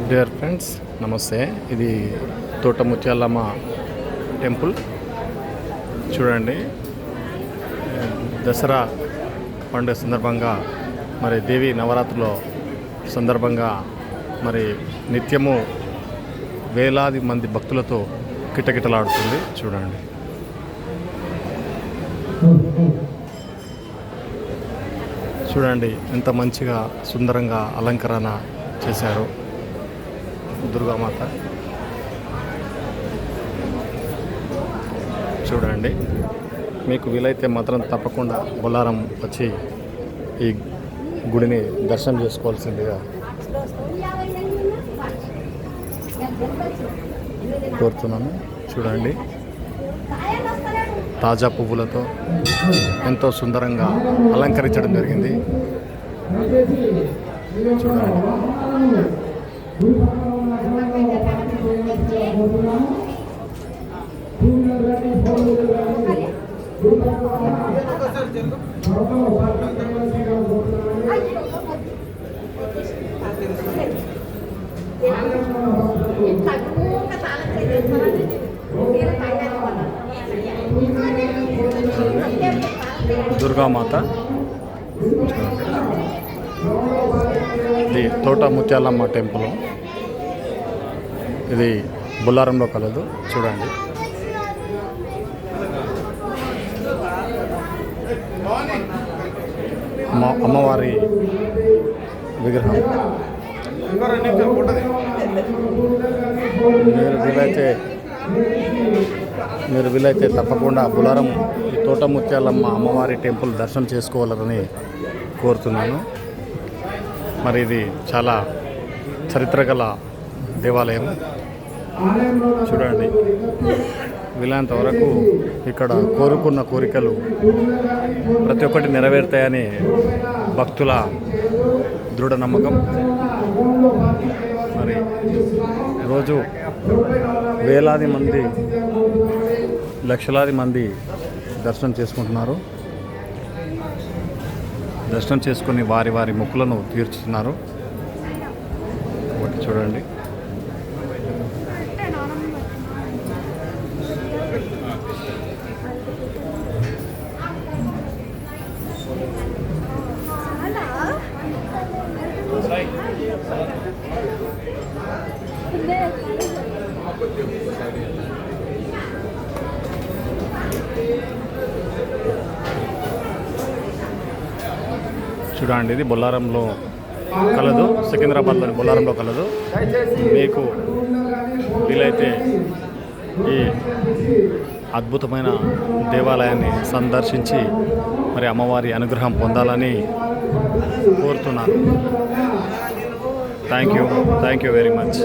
Dear friends, నమస్తే. ఇది తోట ముత్యాలమ్మ టెంపుల్. చూడండి, దసరా పండుగ సందర్భంగా మరి దేవి నవరాత్రుల సందర్భంగా మరి నిత్యము వేలాది మంది భక్తులతో కిటకిటలాడుతుంది. చూడండి, చూడండి ఎంత మంచిగా సుందరంగా అలంకరణ చేశారు దుర్గామాత. చూడండి, మీకు వీలైతే మాత్రం తప్పకుండా బొల్లారం వచ్చి ఈ గుడిని దర్శనం చేసుకోవాల్సిందిగా కోరుతున్నాను. చూడండి, తాజా పువ్వులతో ఎంతో సుందరంగా అలంకరించడం జరిగింది. చూడండి, దుర్గామాత. ఇది తోట ముత్యాలమ్మ టెంపుల్. ఇది బొల్లారంలో కలదు. చూడండి, అమ్మవారి విగ్రహం. మీరు వీలైతే తప్పకుండా బొల్లారం ఈ తోట ముత్యాలమ్మ అమ్మవారి టెంపుల్ దర్శనం చేసుకోవాలని కోరుతున్నాను. మరి ఇది చాలా చరిత్ర గల దేవాలయం. చూడండి, వీలైనంత వరకు ఇక్కడ కోరుకున్న కోరికలు ప్రతి ఒక్కటి నెరవేరుతాయని భక్తుల దృఢ నమ్మకం. మరి రోజు వేలాది మంది, లక్షలాది మంది దర్శనం చేసుకుంటున్నారు. దర్శనం చేసుకుని వారి వారి మొక్కులను తీర్చుతున్నారు. ఒకటి చూడండి, చూడండి, ఇది బొల్లారంలో కలదు, సికింద్రాబాద్లోని బొల్లారంలో కలదు. మీకు వీలైతే ఈ అద్భుతమైన దేవాలయాన్ని సందర్శించి మరి అమ్మవారి అనుగ్రహం పొందాలని కోరుతున్నాను. Thank you very much.